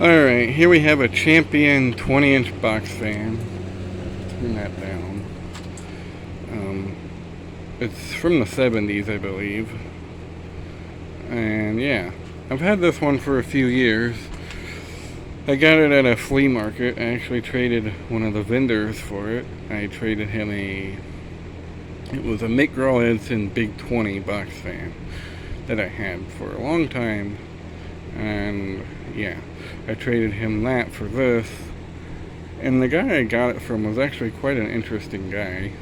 Alright, here we have a Champion 20-inch box fan. Turn that down. It's from the 70s, I believe. And yeah, I've had this one for a few years. I got it at a flea market. I actually traded one of the vendors for it. I traded him it was a Mick Edson Big 20 box fan that I had for a long time. And yeah, I traded him that for this. And the guy I got it from was actually quite an interesting guy.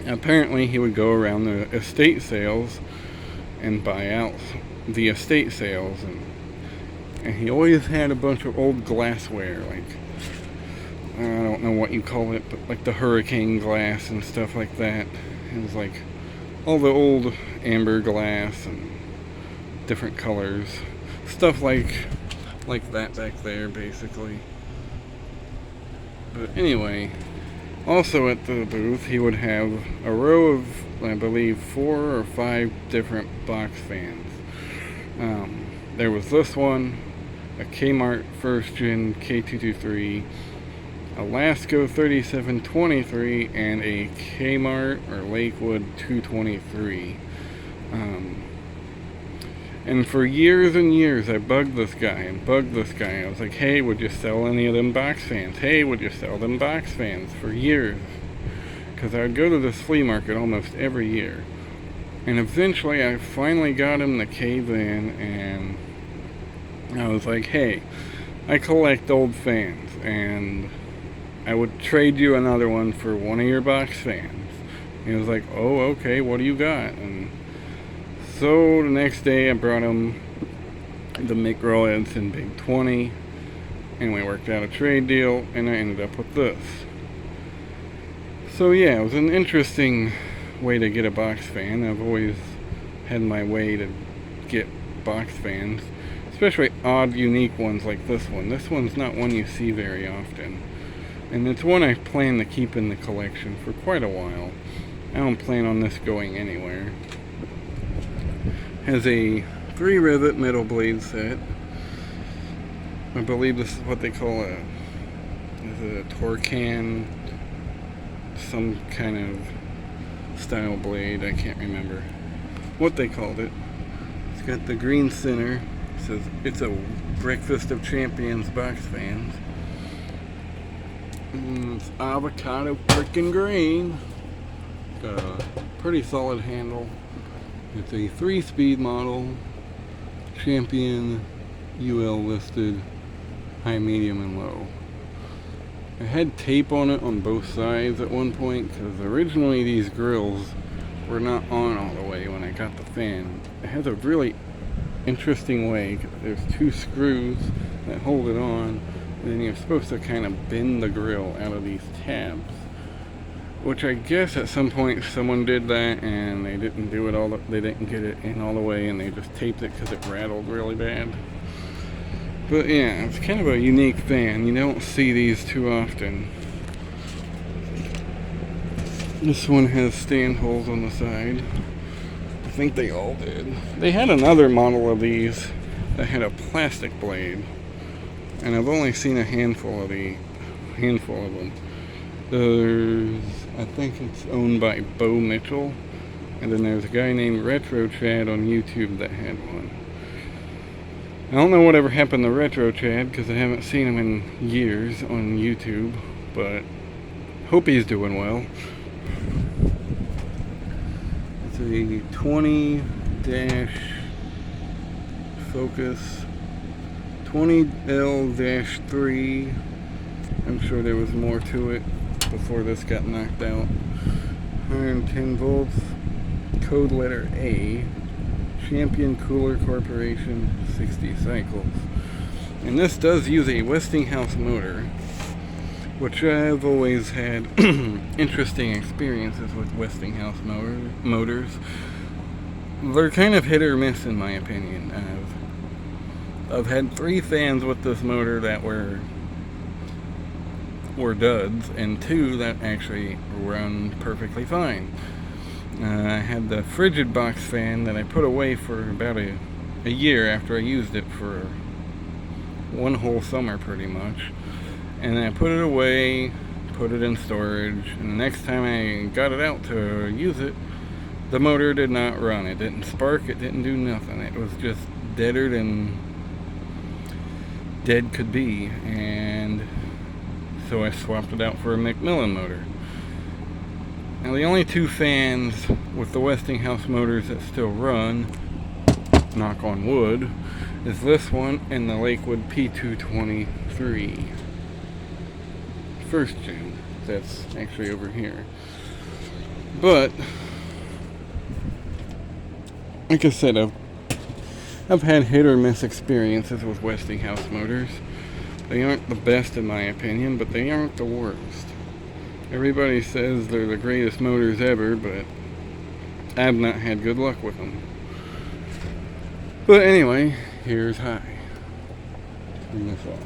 Apparently he would go around the estate sales and buy out the estate sales, and he always had a bunch of old glassware, like, I don't know what you call it, but like the hurricane glass and stuff like that. It was like all the old amber glass and different colors, stuff like that back there, basically. But anyway, also at the booth he would have a row of, I believe, 4 or 5 different box fans. There was this one, a Kmart First Gen K223, a Lasco 3723, and a Kmart or Lakewood 223. And for years and years I bugged this guy. I was like, hey, would you sell any of them box fans? Hey, would you sell them box fans? For years. Because I would go to this flea market almost every year. And eventually I finally got him to cave in, and I was like, hey, I collect old fans, and I would trade you another one for one of your box fans. And he was like, oh, okay, what do you got? And so the next day I brought him the Mick Edson Big 20, and we worked out a trade deal, and I ended up with this. So yeah, it was an interesting way to get a box fan. I've always had my way to get box fans, especially odd, unique ones like this one. This one's not one you see very often, and it's one I plan to keep in the collection for quite a while. I don't plan on this going anywhere. Has a 3-rivet metal blade set. I believe this is what they call a Torcan, some kind of style blade. I can't remember what they called it. It's got the green center. It says it's a Breakfast of Champions box fans. And it's avocado freaking green. Got a pretty solid handle. It's a 3-speed model, Champion UL listed, high, medium, and low. I had tape on it on both sides at one point, because originally these grills were not on all the way when I got the fan. It has a really interesting way. There's 2 screws that hold it on, and then you're supposed to kind of bend the grill out of these tabs. Which I guess at some point someone did that and they didn't do it they didn't get it in all the way, and they just taped it because it rattled really bad. But yeah, it's kind of a unique fan. You don't see these too often. This one has stand holes on the side. I think they all did. They had another model of these that had a plastic blade, and I've only seen a handful of them. I think it's owned by Bo Mitchell, and then there's a guy named Retro Chad on YouTube that had one. I don't know whatever happened to Retro Chad, because I haven't seen him in years on YouTube, but hope he's doing well. It's a 20-Focus 20L-3. I'm sure there was more to it before this got knocked out. 110 volts, code letter A, Champion Cooler Corporation, 60 cycles. And this does use a Westinghouse motor, which I've always had interesting experiences with Westinghouse motors. They're kind of hit or miss in my opinion. I've had 3 fans with this motor that were duds, and 2 that actually run perfectly fine. I had the Frigid box fan that I put away for about a year after I used it for one whole summer pretty much. And then I put it away, put it in storage, and the next time I got it out to use it, the motor did not run. It didn't spark, it didn't do nothing. It was just deader than dead could be. And so I swapped it out for a Macmillan motor. Now the only two fans with the Westinghouse motors that still run, knock on wood, is this one and the Lakewood P223. First gen. That's actually over here. But like I said, I've had hit or miss experiences with Westinghouse motors. They aren't the best in my opinion, but they aren't the worst. Everybody says they're the greatest motors ever, but I've not had good luck with them. But anyway, here's high. Turn this off.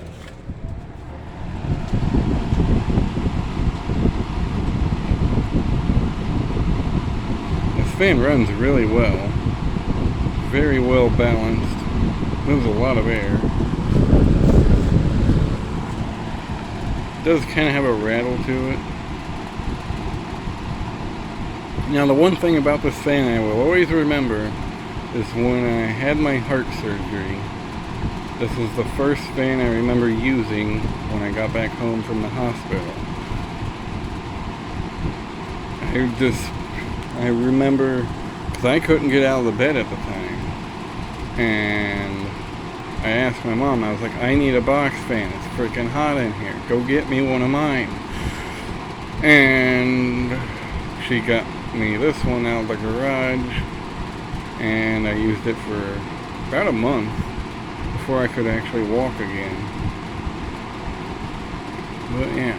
This fan runs really well. Very well balanced. Moves a lot of air. Does kind of have a rattle to it. Now the one thing about this fan I will always remember is when I had my heart surgery. This was the first fan I remember using when I got back home from the hospital. I remember, because I couldn't get out of the bed at the time. And I asked my mom, I was like, I need a box fan. It's freaking hot in here. Go get me one of mine. And she got me this one out of the garage. And I used it for about a month before I could actually walk again. But yeah,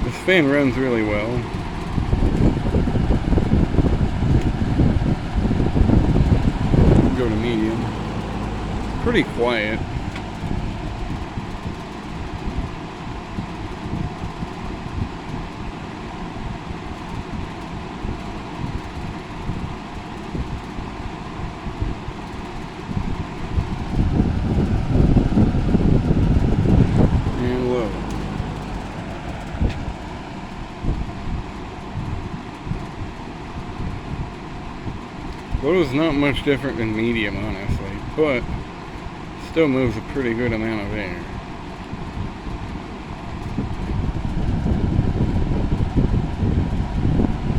this fan runs really well. Go to medium. Pretty quiet. Low is not much different than medium, honestly, but still moves a pretty good amount of air.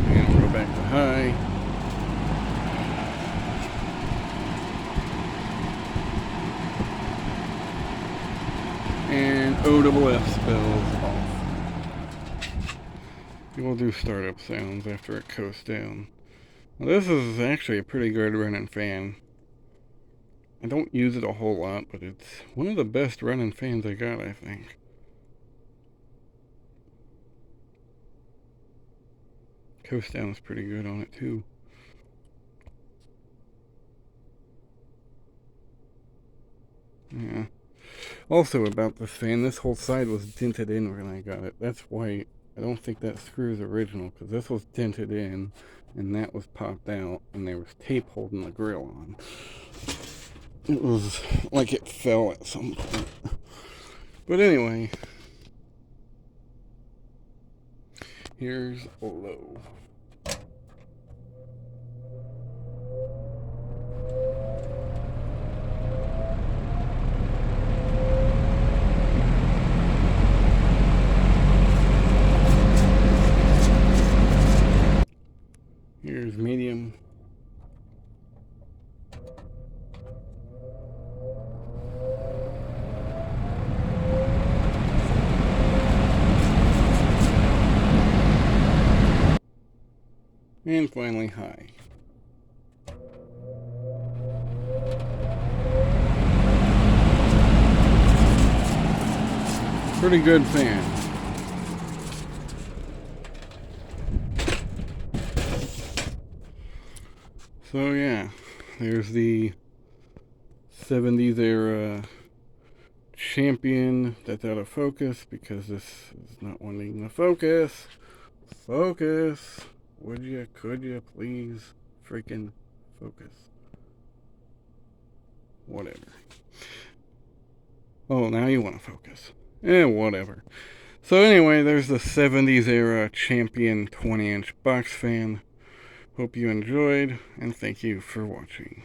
And we'll go back to high. And OFF spells off. We'll do startup sounds after it coasts down. Well, this is actually a pretty good running fan. I don't use it a whole lot, but it's one of the best running fans I got, I think. Coast down is pretty good on it too. Yeah. Also about this fan, this whole side was dented in when I got it. That's why I don't think that screw is original, because this was dented in and that was popped out and there was tape holding the grill on. It was like it fell at some point. But anyway, here's a low. Here's medium. And finally high. Pretty good fan. So yeah, there's the 70s era Champion that's out of focus because this is not wanting to focus. Focus. Would you, could you please freaking focus? Whatever. Oh, now you want to focus. Whatever. So anyway, there's the 70s era Champion 20-inch box fan. Hope you enjoyed, and thank you for watching.